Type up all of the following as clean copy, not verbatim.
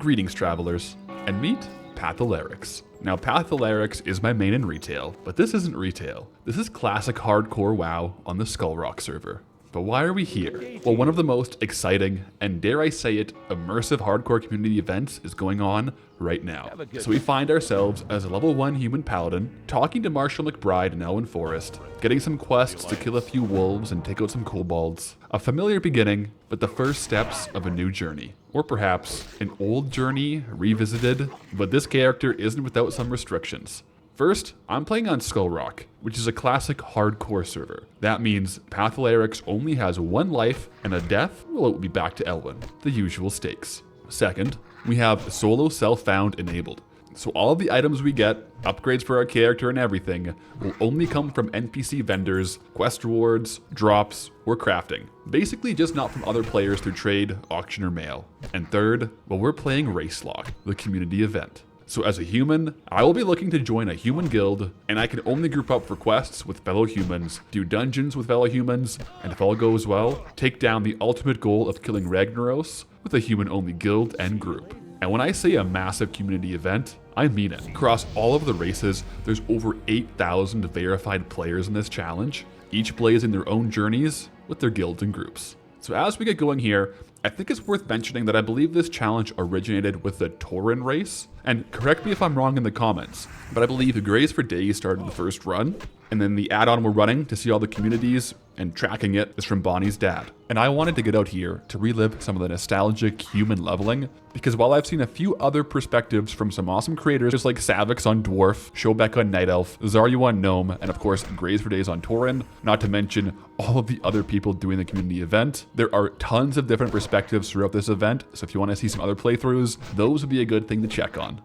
Greetings, travelers, and meet Pathalerix. Now, Pathalerix is my main in retail, but this isn't retail. This is classic hardcore WoW on the Skullrock server. But why are we here? Well, one of the most exciting, and dare I say it, immersive hardcore community events is going on right now. So we find ourselves as a level 1 human paladin, talking to Marshal McBride in Elwynn Forest, getting some quests to kill a few wolves and take out some kobolds. A familiar beginning, but the first steps of a new journey. Or perhaps an old journey revisited, but this character isn't without some restrictions. First, I'm playing on Skullrock, which is a classic hardcore server. That means Pathalerix only has one life, and a death, well, it will be back to Elwynn, the usual stakes. Second, we have solo self-found enabled. So all of the items we get, upgrades for our character and everything, will only come from NPC vendors, quest rewards, drops, or crafting. Basically just not from other players through trade, auction, or mail. And third, well, we're playing RaceLocked, the community event. So as a human, I will be looking to join a human guild, and I can only group up for quests with fellow humans, do dungeons with fellow humans, and if all goes well, take down the ultimate goal of killing Ragnaros with a human-only guild and group. And when I say a massive community event, I mean it. Across all of the races, there's over 8,000 verified players in this challenge, each blazing their own journeys with their guilds and groups. So as we get going here, I think it's worth mentioning that I believe this challenge originated with the TAUREN race, and correct me if I'm wrong in the comments, but I believe Graze for Days started the first run, and then the add-on we're running to see all the communities and tracking it is from BonniesDad. And I wanted to get out here to relive some of the nostalgic human leveling, because while I've seen a few other perspectives from some awesome creators just like Savix on Dwarf, Shobek on Night Elf, Xaryu on GNOME, and of course Graze for Days on TAUREN, not to mention all of the other people doing the community event, there are tons of different perspectives throughout this event, so if you want to see some other playthroughs, those would be a good thing to check on.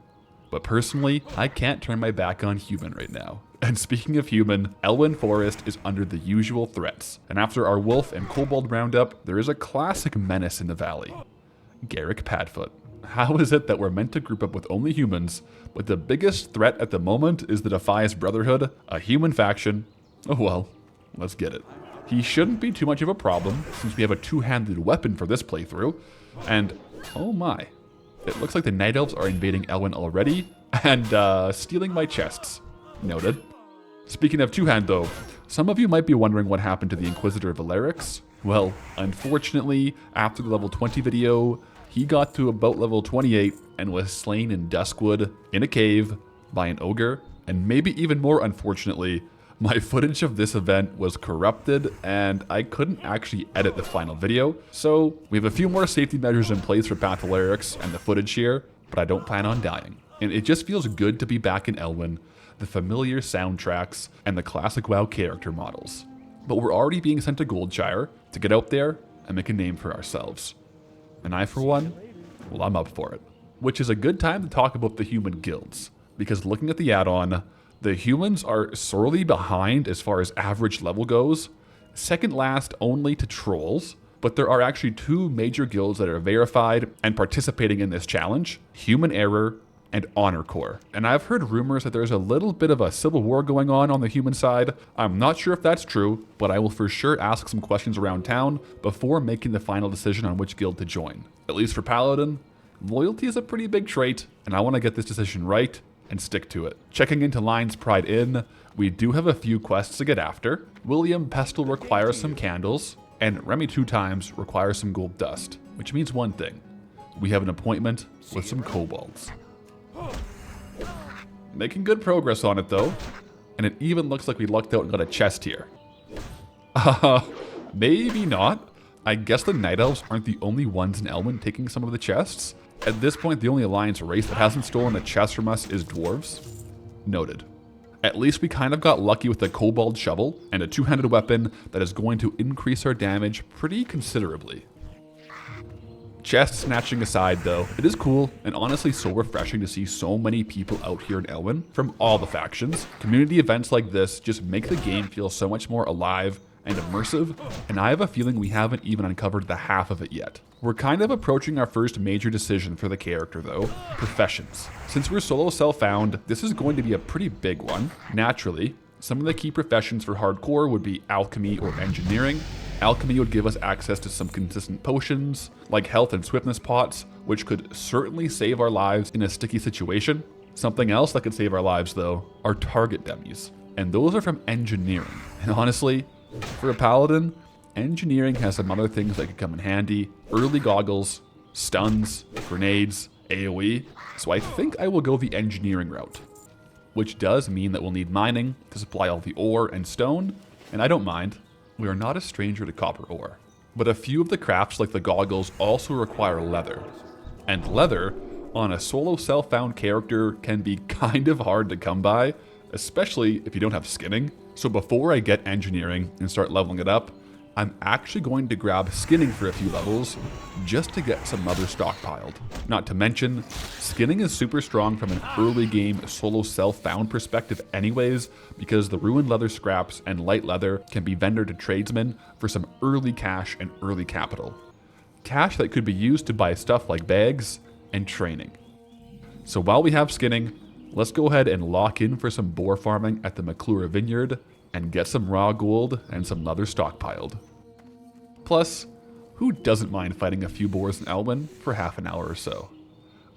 But personally, I can't turn my back on human right now. And speaking of human, Elwynn Forest is under the usual threats. And after our wolf and kobold roundup, there is a classic menace in the valley. Garrick Padfoot. How is it that we're meant to group up with only humans, but the biggest threat at the moment is the Defias Brotherhood, a human faction? Oh well, let's get it. He shouldn't be too much of a problem, since we have a two-handed weapon for this playthrough. And, oh my. It looks like the Night Elves are invading Elwynn already, and stealing my chests. Noted. Speaking of two-hand though, some of you might be wondering what happened to the Inquisitor Pathalerix. Well, unfortunately, after the level 20 video, he got to about level 28 and was slain in Duskwood in a cave by an ogre, and maybe even more unfortunately, my footage of this event was corrupted and I couldn't actually edit the final video, so we have a few more safety measures in place for Pathalerix and the footage here, but I don't plan on dying. And it just feels good to be back in Elwynn, the familiar soundtracks, and the classic WoW character models. But we're already being sent to Goldshire to get out there and make a name for ourselves. And I, for one, well, I'm up for it. Which is a good time to talk about the human guilds, because looking at the add-on, the humans are sorely behind as far as average level goes, second last only to trolls, but there are actually two major guilds that are verified and participating in this challenge, Human Error and Honor Corps. And I've heard rumors that there's a little bit of a civil war going on the human side. I'm not sure if that's true, but I will for sure ask some questions around town before making the final decision on which guild to join. At least for Paladin, loyalty is a pretty big trait, and I want to get this decision right and stick to it. Checking into Lion's Pride Inn, we do have a few quests to get after. William Pestle requires some candles, and Remy 2 times requires some gold dust, which means one thing. We have an appointment with some kobolds. Making good progress on it though, and it even looks like we lucked out and got a chest here. Maybe not. I guess the Night Elves aren't the only ones in Elwynn taking some of the chests. At this point, the only Alliance race that hasn't stolen a chest from us is dwarves. Noted. At least we kind of got lucky with the kobold shovel and a two-handed weapon that is going to increase our damage pretty considerably. Chest snatching aside though, it is cool and honestly so refreshing to see so many people out here in Elwynn from all the factions. Community events like this just make the game feel so much more alive and immersive, and I have a feeling we haven't even uncovered the half of it yet. We're kind of approaching our first major decision for the character though, professions. Since we're solo self-found, this is going to be a pretty big one. Naturally, some of the key professions for hardcore would be alchemy or engineering, Alchemy would give us access to some consistent potions, like health and swiftness pots, which could certainly save our lives in a sticky situation. Something else that could save our lives, though, are target dummies. And those are from engineering. And honestly, for a paladin, engineering has some other things that could come in handy. Early goggles, stuns, grenades, AoE. So I think I will go the engineering route. Which does mean that we'll need mining to supply all the ore and stone. And I don't mind. We are not a stranger to copper ore. But a few of the crafts like the goggles also require leather. And leather, on a solo self-found character, can be kind of hard to come by, especially if you don't have skinning. So before I get engineering and start leveling it up, I'm actually going to grab skinning for a few levels just to get some leather stockpiled. Not to mention, skinning is super strong from an early game solo self-found perspective anyways, because the ruined leather scraps and light leather can be vendored to tradesmen for some early cash and early capital. Cash that could be used to buy stuff like bags and training. So while we have skinning, let's go ahead and lock in for some boar farming at the McClure Vineyard and get some raw gold and some leather stockpiled. Plus, who doesn't mind fighting a few boars in Elwynn for half an hour or so?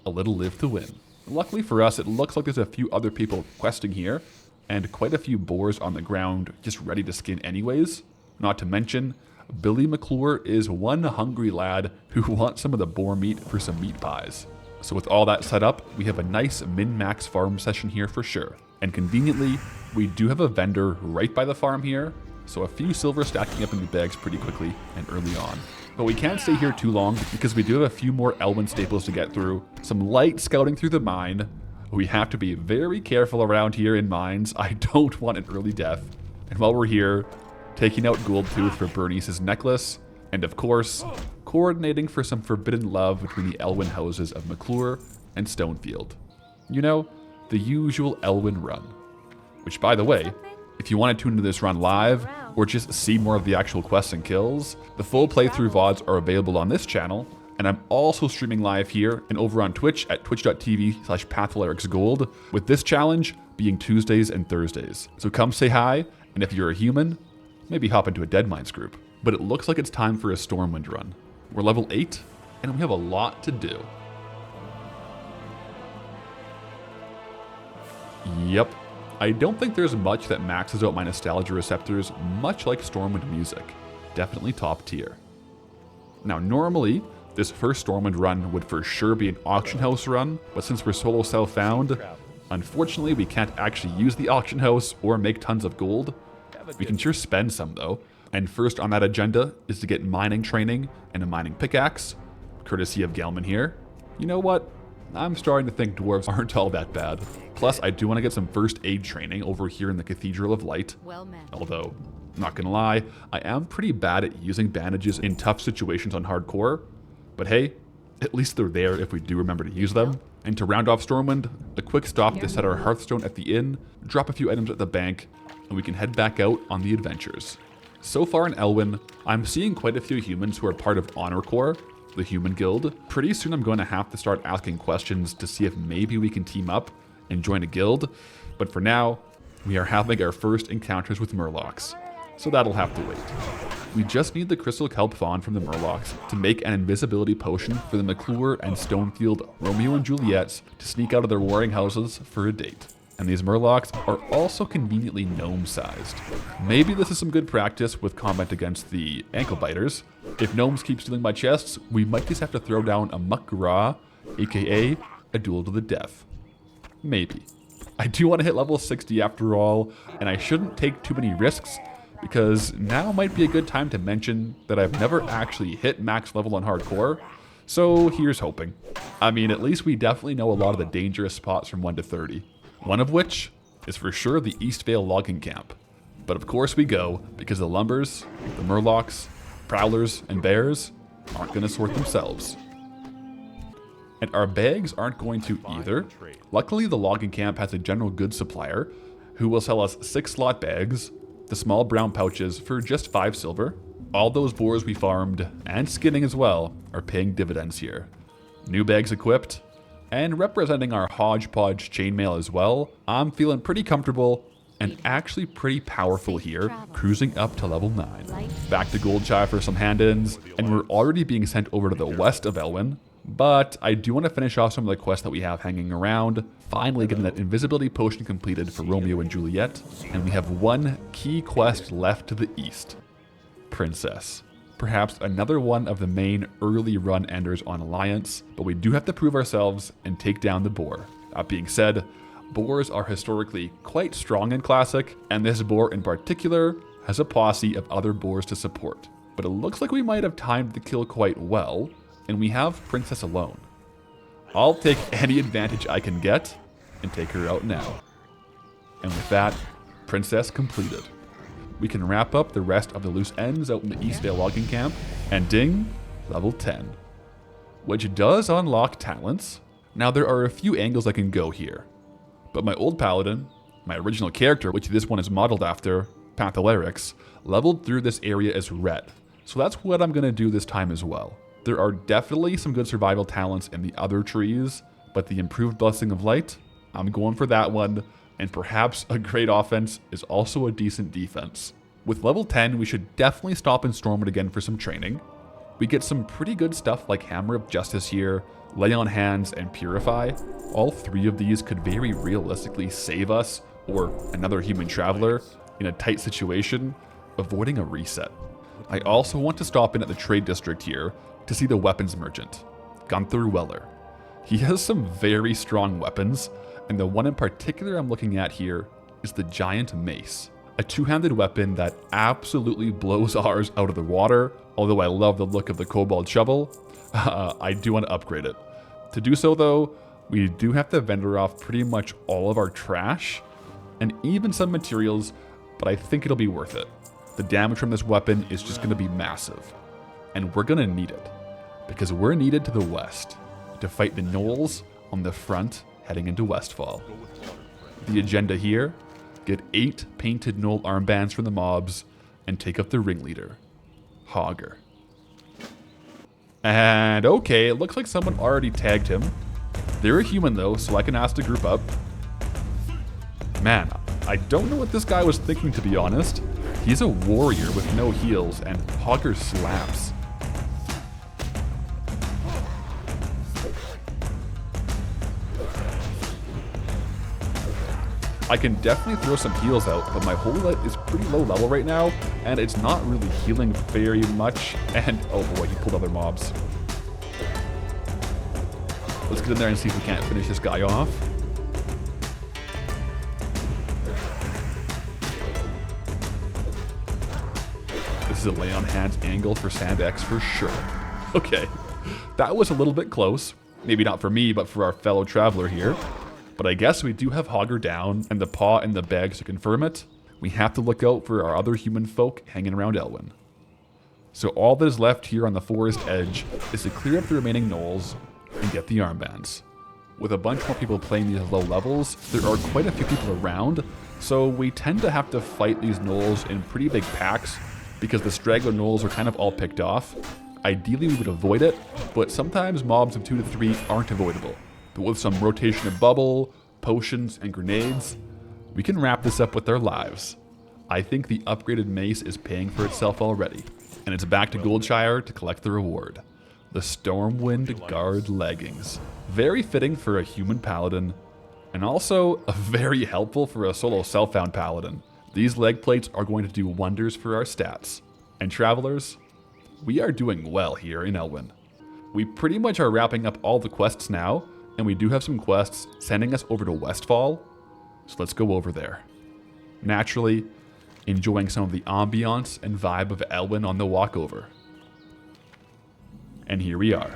A little live to win. Luckily for us, it looks like there's a few other people questing here, and quite a few boars on the ground just ready to skin anyways. Not to mention, Billy McClure is one hungry lad who wants some of the boar meat for some meat pies. So with all that set up, we have a nice min-max farm session here for sure. And conveniently, we do have a vendor right by the farm here, so a few silver stacking up in the bags pretty quickly and early on. But we can't stay here too long because we do have a few more Elwynn staples to get through, some light scouting through the mine. We have to be very careful around here in mines. I don't want an early death. And while we're here, taking out Goldtooth for Bernice's necklace, and of course, coordinating for some forbidden love between the Elwynn houses of McClure and Stonefield. You know, the usual Elwynn run. Which, by the way, if you want to tune into this run live, or just see more of the actual quests and kills, the full playthrough VODs are available on this channel, and I'm also streaming live here and over on Twitch at twitch.tv/PathalerixGold, with this challenge being Tuesdays and Thursdays. So come say hi, and if you're a human, maybe hop into a Deadmines group. But it looks like it's time for a Stormwind run. We're level 8, and we have a lot to do. Yep. I don't think there's much that maxes out my nostalgia receptors, much like Stormwind music. Definitely top tier. Now normally, this first Stormwind run would for sure be an auction house run, but since we're solo self-found, unfortunately we can't actually use the auction house or make tons of gold. We can sure spend some though, and first on that agenda is to get mining training and a mining pickaxe, courtesy of Gelman here. You know what? I'm starting to think dwarves aren't all that bad. Plus, I do want to get some first aid training over here in the Cathedral of Light. Although, not gonna lie, I am pretty bad at using bandages in tough situations on hardcore. But hey, at least they're there if we do remember to use them. And to round off Stormwind, a quick stop to set our Hearthstone at the inn, drop a few items at the bank, and we can head back out on the adventures. So far in Elwynn, I'm seeing quite a few humans who are part of Honor Corps, the human guild. Pretty soon I'm going to have to start asking questions to see if maybe we can team up and join a guild, but for now, we are having our first encounters with Murlocs, so that'll have to wait. We just need the Crystal Kelp Fawn from the Murlocs to make an invisibility potion for the McClure and Stonefield Romeo and Juliets to sneak out of their warring houses for a date. And these Murlocs are also conveniently gnome-sized. Maybe this is some good practice with combat against the ankle biters. If gnomes keep stealing my chests, we might just have to throw down a Muck-Gra, aka a duel to the death. Maybe. I do want to hit level 60 after all, and I shouldn't take too many risks, because now might be a good time to mention that I've never actually hit max level on hardcore, so here's hoping. I mean, at least we definitely know a lot of the dangerous spots from 1 to 30. One of which is for sure the Eastvale logging camp. But of course we go, because the lumbers, the Murlocs, prowlers, and bears aren't going to sort themselves. And our bags aren't going to either. Luckily the logging camp has a general goods supplier who will sell us 6 slot bags, the small brown pouches for just 5 silver. All those boars we farmed, and skinning as well, are paying dividends here. New bags equipped, and representing our hodgepodge chainmail as well, I'm feeling pretty comfortable and actually pretty powerful here, cruising up to level 9. Back to Goldshire for some hand-ins, and we're already being sent over to the west of Elwynn, but I do want to finish off some of the quests that we have hanging around, finally getting that invisibility potion completed for Romeo and Juliet, and we have one key quest left to the east. Princess. Perhaps another one of the main early run enders on Alliance, but we do have to prove ourselves and take down the boar. That being said, boars are historically quite strong in Classic, and this boar in particular has a posse of other boars to support. But it looks like we might have timed the kill quite well, and we have Princess alone. I'll take any advantage I can get and take her out now. And with that, Princess completed. We can wrap up the rest of the loose ends out in the Eastdale logging camp, and ding, level 10. Which does unlock talents. Now there are a few angles I can go here, but my old paladin, my original character, which this one is modeled after, Pathalerix, leveled through this area as red. So that's what I'm going to do this time as well. There are definitely some good survival talents in the other trees, but the improved Blessing of Light, I'm going for that one, and perhaps a great offense is also a decent defense. With level 10, we should definitely stop in Stormwind again for some training. We get some pretty good stuff like Hammer of Justice here, Lay on Hands, and Purify. All three of these could very realistically save us, or another human traveler, in a tight situation, avoiding a reset. I also want to stop in at the trade district here to see the weapons merchant, Gunther Weller. He has some very strong weapons, and the one in particular I'm looking at here is the Giant Mace, a two-handed weapon that absolutely blows ours out of the water. Although I love the look of the Kobold Shovel, I do want to upgrade it. To do so though, we do have to vendor off pretty much all of our trash, and even some materials, but I think it'll be worth it. The damage from this weapon is just going to be massive, and we're going to need it, because we're needed to the west to fight the gnolls on the front heading into Westfall. The agenda here, get 8 painted gnoll armbands from the mobs, and take up the ringleader, Hogger. And okay, it looks like someone already tagged him. They're a human though, so I can ask to group up. Man, I don't know what this guy was thinking, to be honest. He's a warrior with no heals, and Hogger slaps. I can definitely throw some heals out, but my holy light is pretty low level right now, and it's not really healing very much, and oh boy, he pulled other mobs. Let's get in there and see if we can't finish this guy off. This is a lay on hands angle for Sandex for sure. Okay, that was a little bit close. Maybe not for me, but for our fellow traveler here. But I guess we do have Hogger down and the paw in the bags to confirm it. We have to look out for our other human folk hanging around Elwynn. So all that is left here on the forest edge is to clear up the remaining gnolls and get the armbands. With a bunch more people playing these low levels, there are quite a few people around, so we tend to have to fight these gnolls in pretty big packs because the straggler gnolls are kind of all picked off. Ideally we would avoid it, but sometimes mobs of 2 to 3 aren't avoidable. But with some rotation of bubble, potions, and grenades, we can wrap this up with our lives. I think the upgraded mace is paying for itself already, and it's back to Goldshire to collect the reward. The Stormwind Guard leggings. Very fitting for a human paladin, and also very helpful for a solo self-found paladin. These leg plates are going to do wonders for our stats. And travelers, we are doing well here in Elwynn. We pretty much are wrapping up all the quests now, and we do have some quests sending us over to Westfall, so let's go over there. Naturally, enjoying some of the ambiance and vibe of Elwynn on the walk over. And here we are,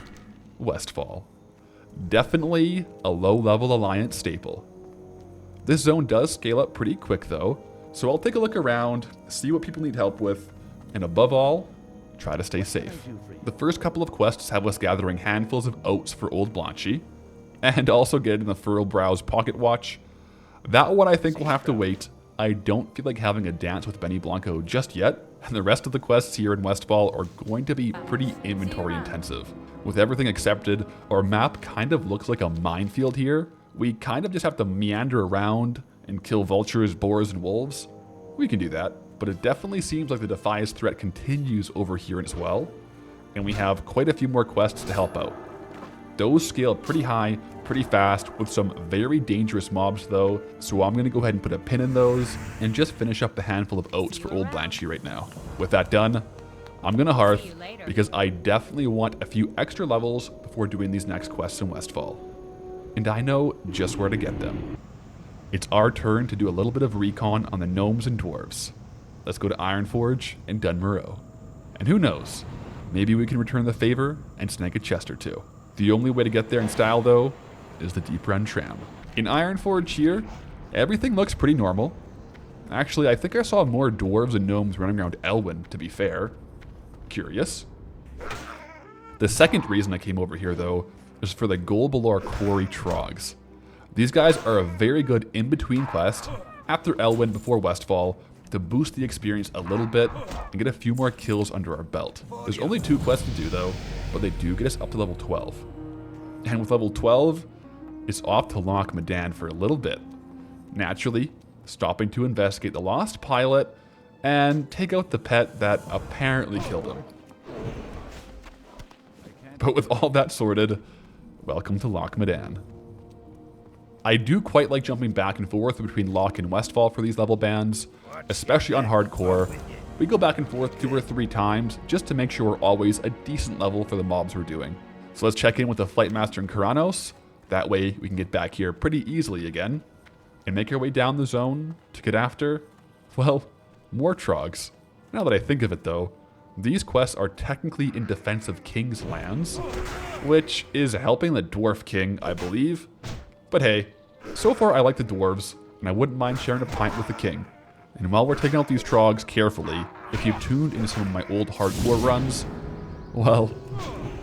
Westfall. Definitely a low-level Alliance staple. This zone does scale up pretty quick though, so I'll take a look around, see what people need help with, and above all, try to stay safe. The first couple of quests have us gathering handfuls of oats for Old Blanchy, and also getting the Furrowbrow's pocket watch. That one I think will have to wait. I don't feel like having a dance with Benny Blanco just yet, and the rest of the quests here in Westfall are going to be pretty inventory intensive. With everything accepted, our map kind of looks like a minefield here. We kind of just have to meander around and kill vultures, boars, and wolves, we can do that. But it definitely seems like the Defias threat continues over here as well, and we have quite a few more quests to help out. Those scale pretty high, pretty fast, with some very dangerous mobs though, so I'm going to go ahead and put a pin in those, and just finish up the handful of oats for Old Blanchy right now. With that done, I'm going to hearth, because I definitely want a few extra levels before doing these next quests in Westfall. And I know just where to get them. It's our turn to do a little bit of recon on the gnomes and dwarves. Let's go to Ironforge and Dunmoreau. And who knows, maybe we can return the favor and snag a chest or two. The only way to get there in style though, is the Deep Run Tram. In Ironforge here, everything looks pretty normal. Actually, I think I saw more dwarves and gnomes running around Elwynn, to be fair. Curious. The second reason I came over here though, is for the Golbalor Quarry Trogs. These guys are a very good in-between quest after Elwynn before Westfall to boost the experience a little bit and get a few more kills under our belt. There's only 2 quests to do though, but they do get us up to level 12. And with level 12, it's off to Loch Modan for a little bit. Naturally, stopping to investigate the lost pilot and take out the pet that apparently killed him. But with all that sorted, welcome to Loch Modan. I do quite like jumping back and forth between Loch and Westfall for these level bands, especially on hardcore. We go back and forth 2 or 3 times just to make sure we're always a decent level for the mobs we're doing. So let's check in with the Flightmaster and Kuranos. That way we can get back here pretty easily again and make our way down the zone to get after, well, more Trogs. Now that I think of it though, these quests are technically in defense of King's lands, which is helping the Dwarf King, I believe. But hey, so far I like the dwarves, and I wouldn't mind sharing a pint with the king. And while we're taking out these Trogs carefully, if you've tuned into some of my old hardcore runs, well,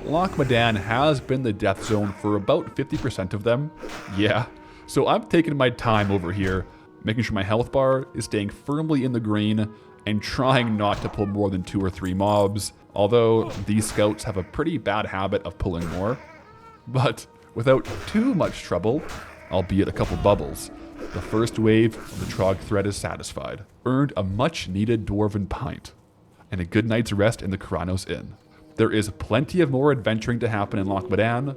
Loch Modan has been the death zone for about 50% of them. Yeah, so I'm taking my time over here, making sure my health bar is staying firmly in the green, and trying not to pull more than 2 or 3 mobs, although these scouts have a pretty bad habit of pulling more. But without too much trouble, albeit a couple bubbles, the first wave of the Trog threat is satisfied. Earned a much needed dwarven pint, and a good night's rest in the Kuranos Inn. There is plenty of more adventuring to happen in Loch Modan,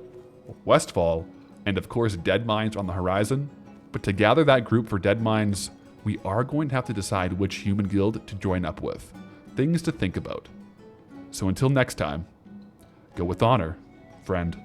Westfall, and of course Dead Mines on the horizon. But to gather that group for Dead Mines, we are going to have to decide which human guild to join up with. Things to think about. So until next time, go with honor, friend.